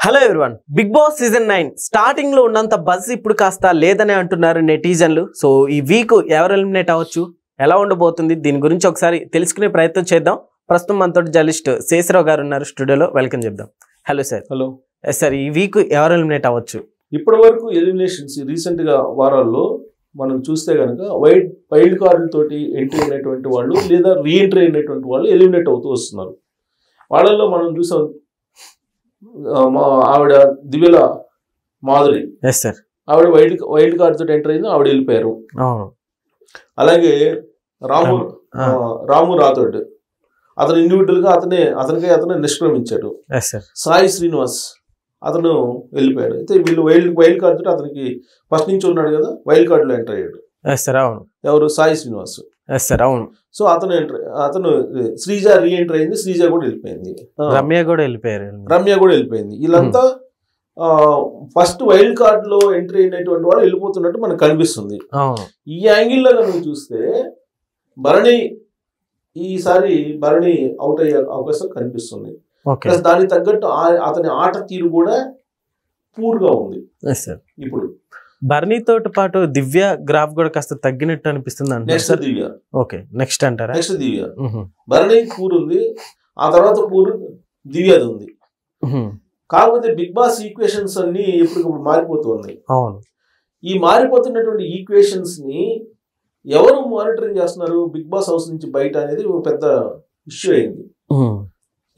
Hello everyone, Bigg Boss season 9 starting లో ఉన్నంత buzz ఇప్పుడు కాస్త లేదని అంటున్నారు నెటిజన్లు. సో ఈ వీక్ ఎవరు ఎలిమినేట్ అవ్వచ్చు, ఎలా ఉండబోతుంది, దీని గురించి ఒకసారి తెలుసుకునే ప్రయత్నం చేద్దాం. ప్రస్తుతం మనతో జర్నలిస్ట్ శేషరావు గారు ఉన్నారు స్టూడియోలో. వెల్కమ్ చెప్దాం. Hello sir. హలో సార్, ఈ వీక్ ఎవరు ఎలిమినేట్ అవ్వచ్చు? ఇప్పటి వరకు ఎలిమినేషన్స్ రీసెంట్ గా వారాల్లో మనం చూస్తే కనుక వైల్డ్ కార్డులతోటి ఎంట్రీ అయినటువంటి వాళ్ళు లేదా రీఎంట్రీ అయినటువంటి వాళ్ళు ఎలిమినేట్ అవుతూ వస్తున్నారు. వాళ్ళల్లో మనం చూసాం, మా ఆవిడ దివ్యల మాధురి, సార్, ఆవిడ వైల్డ్ కార్డ్ తోటి ఎంటర్ అయింది, ఆవిడ వెళ్ళిపోయారు. అలాగే రాము రాథోడ్, అతను ఇండివిజువల్ గా అతనే నిష్క్రమించాడు. సాయి శ్రీనివాస్ అతను వెళ్ళిపోయాడు. అయితే వీళ్ళు వైల్డ్ కార్డ్ తోటి అతనికి ఫస్ట్ నుంచి ఉన్నాడు కదా, వైల్డ్ కార్డ్ లో ఎంటర్ అయ్యాడు. ఎవరు? సాయి శ్రీనివాస్. సో అతను శ్రీజ రీఎంటర్ అయింది, శ్రీజ కూడా వెళ్ళిపోయింది, రమ్య కూడా వెళ్ళిపోయింది. వీళ్ళంతా ఫస్ట్ వైల్డ్ కార్డ్ లో ఎంట్రీ అయినటువంటి వాళ్ళు వెళ్ళిపోతున్నట్టు మనకు కనిపిస్తుంది. ఈ యాంగిల్లో కనుక చూస్తే ఈసారి భరణి అవుట్ అయ్యే అవకాశం కనిపిస్తుంది. ప్లస్ దానికి తగ్గట్టు అతని ఆట తీరు కూడా పూర్గా ఉంది. ఇప్పుడు భరణితో పాటు దివ్య గ్రాఫ్ కూడా కాస్త తగ్గినట్టు అనిపిస్తుంది. నెక్స్ట్ దివ్య భరణి పూర్ ఉంది, ఆ తర్వాత పూర్ దివ్యది ఉంది. కాకపోతే బిగ్ బాస్ ఈక్వేషన్స్ అన్ని ఎప్పటికప్పుడు మారిపోతుంది. ఈ మారిపోతున్నటువంటి ఈక్వేషన్స్ ని ఎవరు మానిటరింగ్ చేస్తున్నారు బిగ్ బాస్ హౌస్ నుంచి బయట అనేది ఒక పెద్ద ఇష్యూ అయింది.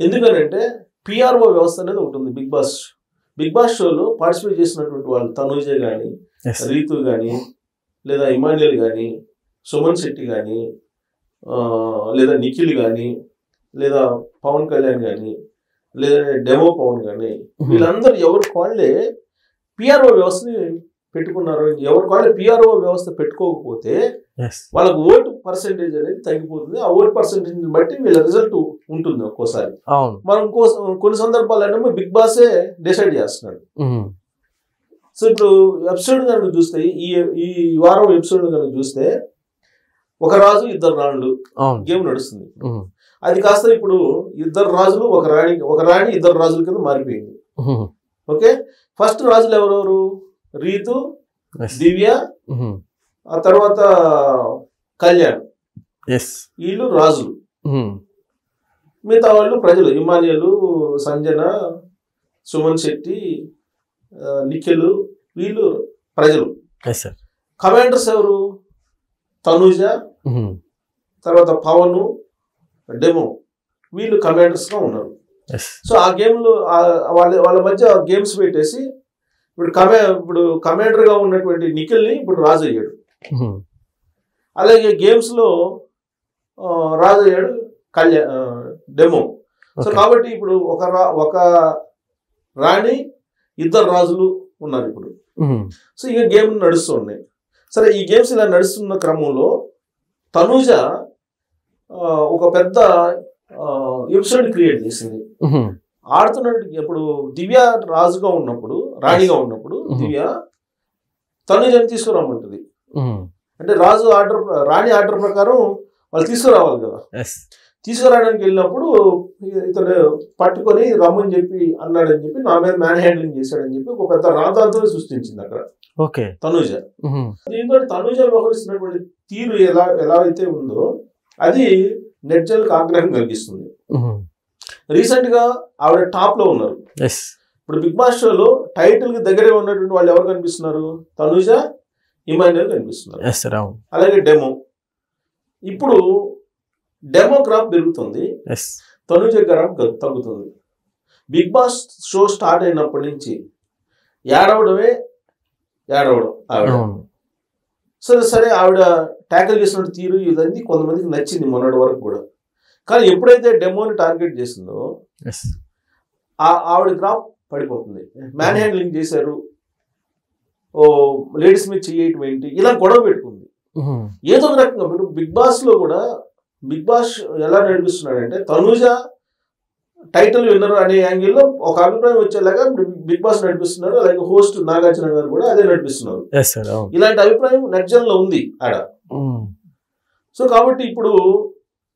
ఎందుకనంటే పిఆర్ఓ వ్యవస్థ అనేది ఒకటి ఉంది. బిగ్ బాస్ షోలో పార్టిసిపేట్ చేసినటువంటి వాళ్ళు తనూజ కానీ, రీతు కానీ, లేదా ఇమాన్యుయల్ కానీ, సుమన్ శెట్టి కానీ, లేదా నిఖిల్ కానీ, లేదా పవన్ కళ్యాణ్ కానీ, లేదా డెమో పవన్ కానీ, వీళ్ళందరూ ఎవరికి వాళ్ళే పిఆర్ఓ వ్యవస్థని పెట్టుకున్నారు. ఎవరికి వాళ్ళే పిఆర్ఓ వ్యవస్థ పెట్టుకోకపోతే వాళ్ళకు ఓటు పర్సెంటేజ్ అనేది తగ్గిపోతుంది. ఆ ఓటు పర్సెంటేజ్ బట్టి వీళ్ళ రిజల్ట్ ఉంటుంది. ఒక్కోసారి మనం కొన్ని సందర్భాలు బిగ్ బాసే డిసైడ్ చేస్తున్నాడు. సో ఇప్పుడు ఎపిసోడ్ కనుక చూస్తే, ఈ వారం ఎపిసోడ్ కనుక చూస్తే, ఒక రాజు ఇద్దరు రాణులు గేమ్ నడుస్తుంది. అది కాస్త ఇప్పుడు ఇద్దరు రాజులు ఒక రాణి ఇద్దరు రాజుల కింద మారిపోయింది. ఓకే, ఫస్ట్ రాజులు ఎవరెవరు? రీతు, దివ్య, ఆ తర్వాత కళ్యాణ్, వీళ్ళు రాజులు. మిగతా వాళ్ళు ప్రజలు. ఇమాన్యుయల్, సంజన, సుమన్ శెట్టి, నిఖిల్, వీళ్ళు ప్రజలు. కమాండర్స్ ఎవరు? తనూజ, తర్వాత పవన్, డెమో, వీళ్ళు కమాండర్స్ గా ఉన్నారు. సో ఆ గేమ్ లో వాళ్ళ మధ్య గేమ్స్ పెట్టేసి ఇప్పుడు కమాండర్ గా ఉన్నటువంటి నిఖిల్ ని ఇప్పుడు రాజు అయ్యాడు. అలాగే గేమ్స్ లో రాజు అయ్యాడు డెమో. సో కాబట్టి ఇప్పుడు ఒక రాణి ఇద్దరు రాజులు ఉన్నారు ఇప్పుడు. సో ఇక గేమ్ నడుస్తున్నాయి. సరే, ఈ గేమ్స్ ఇలా నడుస్తున్న క్రమంలో తనూజ ఒక పెద్ద ఎపిసోడ్ క్రియేట్ చేసింది. ఆడుతున్నట్టు ఇప్పుడు దివ్య రాజుగా ఉన్నప్పుడు, రాణిగా ఉన్నప్పుడు దివ్య తనూజని తీసుకురామంటుంది. అంటే రాణి ఆర్డర్ ప్రకారం వాళ్ళు తీసుకురావాలి కదా. తీసుకురావడానికి వెళ్ళినప్పుడు ఇతను పట్టుకొని రమ్మని చెప్పి అన్నాడని చెప్పి, నా మీద మ్యాన్ హ్యాండ్లింగ్ చేశాడని చెప్పి ఒక పెద్ద రాతాంతో సృష్టించింది అక్కడ తనూజ. దీంతో తనూజ వ్యవహరిస్తున్నటువంటి తీరు ఎలా అయితే ఉందో అది నెట్జన్లకు ఆగ్రహం కలిగిస్తుంది. రీసెంట్ గా ఆవిడ టాప్ లో ఉన్నారు. ఇప్పుడు బిగ్ బాస్ షోలో టైటిల్ కి దగ్గరే ఉన్నటువంటి వాళ్ళు ఎవరు కనిపిస్తున్నారు? తనూజ, ఇమాన్యుయల్ కనిపిస్తున్నారు. అలాగే డెమో. ఇప్పుడు డెమో గ్రాఫ్ పెరుగుతుంది, తనూజ గ్రాఫ్ తగ్గుతుంది. బిగ్ బాస్ షో స్టార్ట్ అయినప్పటి నుంచి ఏడవడం ఆవిడ. సరే ఆవిడ ట్యాకిల్ చేసిన తీరు ఇదంతా కొంతమందికి నచ్చింది మొన్నటి వరకు కూడా. కానీ ఎప్పుడైతే డెమోని టార్గెట్ చేసిందో ఆవిడ గ్రాఫ్ పడిపోతుంది. మ్యాన్ హ్యాండ్లింగ్ చేశారు, లేడీస్ మీద చేయటం ఏంటి, ఇలా గొడవ పెట్టుకుంది. ఏదో ఒక రకంగా బిగ్ బాస్ లో కూడా బిగ్ బాస్ ఎలా నడిపిస్తున్నాడంటే తనూజ టైటిల్ విన్నర్ అనే యాంగిల్లో ఒక అభిప్రాయం వచ్చేలాగా బిగ్ బాస్ నడిపిస్తున్నారు. అలాగే హోస్ట్ నాగార్జున గారు కూడా అదే నడిపిస్తున్నారు. ఇలాంటి అభిప్రాయం నెట్జన్ లో ఉంది ఆడ. సో కాబట్టి ఇప్పుడు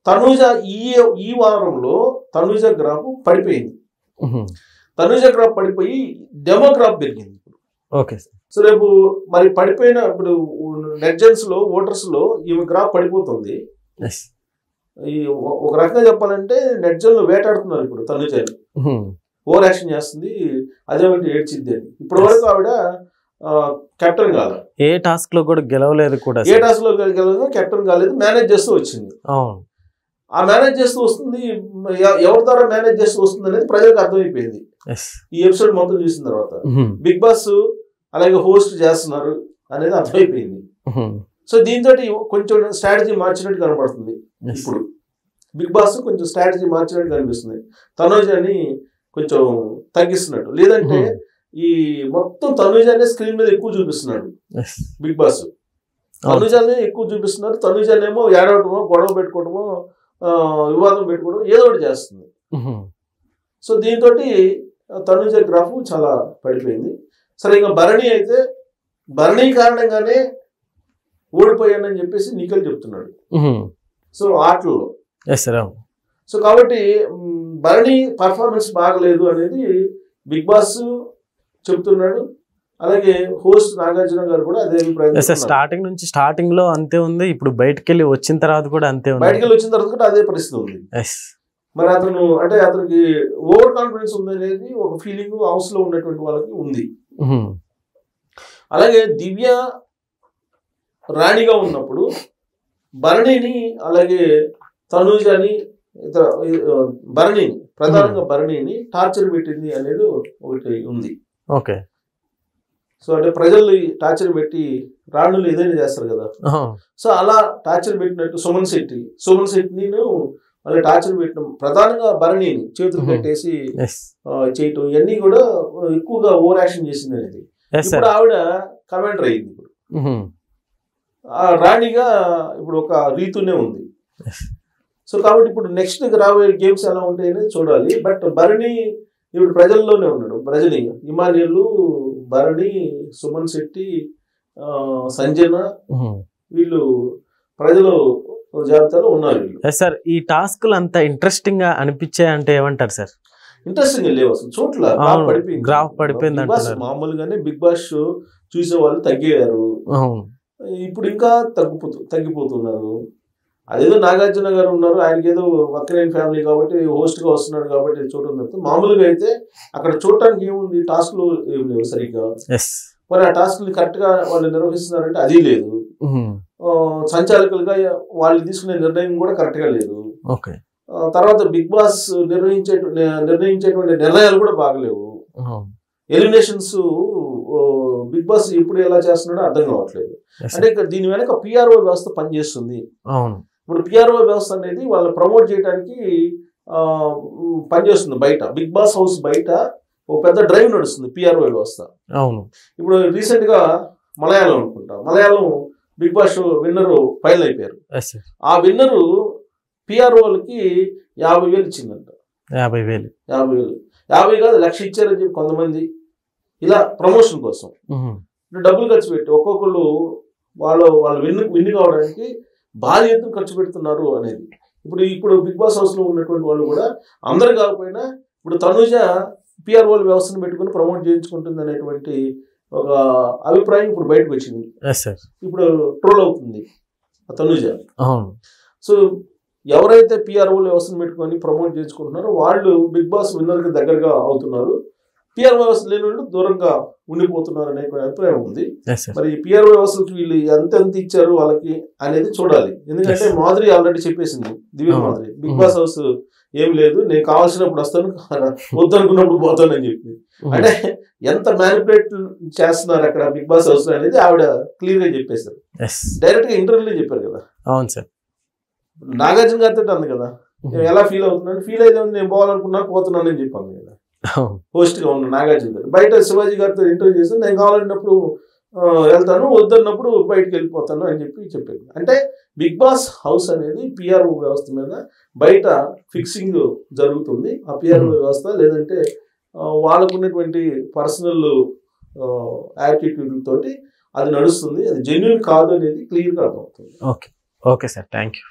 తనూజ ఈ వారంలో తనూజ గ్రాఫ్ పడిపోయింది. తనుజ గ్రాఫ్ పడిపోయి డెమో గ్రాఫ్ పెరిగింది ఇప్పుడు. Okay sir. సో రేపు మరి పడిపోయిన ఇప్పుడు నెట్జన్స్ లో ఓటర్స్ లో ఈమె గ్రాఫ్ పడిపోతుంది. ఈ ఒక రకంగా చెప్పాలంటే నెట్జన్లు వేటాడుతున్నారు ఇప్పుడు తనుజని. ఓవర్ యాక్షన్ చేస్తుంది, అదేమిటి ఏడ్చిద్ది అని. ఇప్పటి వరకు ఆవిడ కెప్టెన్ కాలేదు, ఏ టాస్క్ లో కూడా గెలవలేదు, కూడా ఏ టాస్క్ లో గెలవలేదు, కెప్టెన్ కాలేదు, మేనేజ్ చేస్తూ వచ్చింది. ఆ మేనేజ్ చేస్తూ వస్తుంది, ఎవరి ద్వారా మేనేజ్ చేస్తూ వస్తుంది అనేది ప్రజలకు అర్థమైపోయింది ఈ ఎపిసోడ్ మొత్తం చూసిన తర్వాత. బిగ్ బాస్ అలాగే హోస్ట్ చేస్తున్నారు అనేది అర్థమైపోయింది. సో దీంతో కొంచెం స్ట్రాటజీ మార్చినట్టు కనపడుతుంది. ఇప్పుడు బిగ్ బాస్ కొంచెం స్ట్రాటజీ మార్చినట్టు కనిపిస్తుంది, తనుజని కొంచెం తగ్గిస్తున్నట్టు. లేదంటే ఈ మొత్తం తనుజానే స్క్రీన్ మీద ఎక్కువ చూపిస్తున్నాడు బిగ్ బాస్. తనుజానే ఎక్కువ చూపిస్తున్నారు. తనుజానేమో ఏడవటమో, గొడవ పెట్టుకోవటమో, వివాదం పెట్టుకోవడం ఏదో ఒకటి చేస్తుంది. సో దీంతో తనుజ గ్రాఫ్ చాలా పడిపోయింది. సరే, ఇంకా భరణి అయితే భరణి కారణంగానే ఓడిపోయానని చెప్పేసి నిఖిల్ చెప్తున్నాడు. సో ఆటల్లో సో కాబట్టి భరణి పర్ఫార్మెన్స్ బాగలేదు అనేది బిగ్ బాస్ చెప్తున్నాడు. అలాగే హోస్ట్ నాగార్జున గారు కూడా అదే అభిప్రాయం. స్టార్టింగ్ లో అంతే ఉంది, ఇప్పుడు బయటకు వెళ్ళి వచ్చిన తర్వాత కూడా అంతే ఉంది. బయటకు వెళ్ళి వచ్చిన తర్వాత కూడా అదే పరిస్థితి ఉంది. మరి అతను అంటే అతనికి ఓవర్ కాన్ఫిడెన్స్ ఉంది అనేది ఒక ఫీలింగ్ హౌస్ లో ఉన్నటువంటి వాళ్ళకి ఉంది. అలాగే దివ్య రాణిగా ఉన్నప్పుడు భరణిని అలాగే తనుజని భరణిని ప్రధానంగా భరణిని టార్చర్ పెట్టింది అనేది ఒకటి ఉంది. ఓకే. సో అంటే ప్రజలు టార్చర్ పెట్టి రాణులు ఏదైనా చేస్తారు కదా, సో అలా టార్చర్ పెట్టినట్టు సుమన్ శెట్టిని వాళ్ళ టార్చర్ పెట్టడం, ప్రధానంగా భరణిని చేతులు కట్టేసి చేయటం, ఇవన్నీ కూడా ఎక్కువగా ఓవర్ యాక్షన్ చేసింది అనేది. ఇప్పుడు ఆవిడ కమాండర్ అయింది. ఇప్పుడు రాణిగా ఇప్పుడు ఒక రీతునే ఉంది. సో కాబట్టి ఇప్పుడు నెక్స్ట్ రాబోయే గేమ్స్ ఎలా ఉంటాయని చూడాలి. బట్ భరణి ఇప్పుడు ప్రజల్లోనే ఉన్నాడు. ప్రజలు ఇమానియలు, భరణి, సుమన్ శెట్టి, సంజన వీళ్ళు ప్రజలు జాబితాలో ఉన్నారు. సార్, ఈ టాస్క్లు అంత ఇంట్రెస్టింగ్ గా అనిపించాయంటే ఏమంటారు సార్? ఇంట్రెస్టింగ్ లేవు అసలు. చోట్ల గ్రాఫ్ పడిపోయింది. మామూలుగానే బిగ్ బాస్ షో చూసే వాళ్ళు తగ్గారు, ఇప్పుడు ఇంకా తగ్గిపోతున్నారు. అదేదో నాగార్జున గారు ఉన్నారు, ఆయనకి ఏదో వక్రేన్ ఫ్యామిలీ కాబట్టి హోస్ట్ గా వస్తున్నాడు కాబట్టి చూడడం తప్ప, మామూలుగా అయితే అక్కడ చూడటానికి ఏముంది, టాస్క్లు ఏం లేవు సరిగ్గా. మరి ఆ టాస్క్లు కరెక్ట్ గా వాళ్ళు నిర్వహిస్తున్నారంటే అది లేదు. సంచాలకులుగా వాళ్ళు తీసుకునే నిర్ణయం కూడా కరెక్ట్ గా లేదు. తర్వాత బిగ్ బాస్ నిర్ణయించేటువంటి నిర్ణయాలు కూడా బాగలేవు. ఎలిమినేషన్స్ బిగ్ బాస్ ఎప్పుడు ఎలా చేస్తున్నాడో అర్థం కావట్లేదు. అంటే దీని వెనక పిఆర్ఓ వ్యవస్థ పనిచేస్తుంది. ఇప్పుడు పిఆర్ఓ వ్యవస్థ అనేది వాళ్ళు ప్రమోట్ చేయడానికి పనిచేస్తుంది. బయట బిగ్ బాస్ హౌస్ బయట ఒక పెద్ద డ్రైవ్ నడుస్తుంది పిఆర్ఓ వ్యవస్థ. ఇప్పుడు రీసెంట్ గా మలయాళం అనుకుంటా, Malayalam Bigg Boss show winner final అయిపోయారు. ఆ విన్నరు పిఆర్ఓలకి 50,000 ఇచ్చిందంట. 50,000 కాదు, 1,00,000 ఇచ్చారని చెప్పి కొంతమంది ఇలా ప్రమోషన్ కోసం డబ్బులు ఖర్చు పెట్టి ఒక్కొక్కళ్ళు వాళ్ళు విన్ కావడానికి భారీ ఎత్తున ఖర్చు పెడుతున్నారు అనేది. ఇప్పుడు బిగ్ బాస్ హౌస్ లో ఉన్నటువంటి వాళ్ళు కూడా అందరు కాకపోయినా ఇప్పుడు తనుజ పిఆర్ఓల వ్యవస్థను పెట్టుకుని ప్రమోట్ చేయించుకుంటుంది అనేటువంటి ఒక అభిప్రాయం ఇప్పుడు బయటకు వచ్చింది. ఇప్పుడు ట్రోల్ అవుతుంది తనుజ. సో ఎవరైతే పిఆర్ఓల వ్యవస్థను పెట్టుకొని ప్రమోట్ చేయించుకుంటున్నారో వాళ్ళు బిగ్ బాస్ విన్నర్ కి దగ్గరగా అవుతున్నారు, పిఆర్ఓ వ్యవస్థ లేని వాళ్ళు దూరంగా ఉండిపోతున్నారు అనే అభిప్రాయం ఉంది. మరి పిఆర్ఓ వ్యవస్థకి వీళ్ళు ఎంత ఇచ్చారు వాళ్ళకి అనేది చూడాలి. ఎందుకంటే మాధురి ఆల్రెడీ చెప్పేసింది, దివ్య మాధురి, బిగ్ బాస్ హౌస్ ఏం లేదు, నేను కావాల్సినప్పుడు వస్తాను, వద్దనుకున్నప్పుడు పోతాను అని చెప్పి. అంటే ఎంత మ్యానిపులేట్ చేస్తున్నారు అక్కడ బిగ్ బాస్ హౌస్ అనేది ఆవిడ క్లియర్ గా చెప్పేశారు. డైరెక్ట్ గా ఇంటర్వ్యూలో చెప్పారు కదా. అవును సార్. నాగార్జున గారితో అంది కదా, ఎలా ఫీల్ అవుతున్నాను, ఫీల్ అయితే నేను పోవాలనుకున్నాను, పోతున్నాను అని చెప్పాను కదా హోస్ట్ గా ఉన్న నాగార్జున గారు. బయట శివాజీ గారితో ఇంటర్వ్యూ చేస్తే నేను కావాలన్నప్పుడు వెళ్తాను, వద్దన్నప్పుడు బయటకు వెళ్ళిపోతాను అని చెప్పారు. అంటే బిగ్ బాస్ హౌస్ అనేది పిఆర్ఓ వ్యవస్థ మీద బయట ఫిక్సింగ్ జరుగుతుంది. ఆ పిఆర్ఓ వ్యవస్థ లేదంటే వాళ్ళకు ఉన్నటువంటి పర్సనల్ యాటిట్యూడ్ తోటి అది నడుస్తుంది, అది జెన్యూన్ కాదు అనేది క్లియర్గా అర్థమవుతుంది. Okay sir, thank you.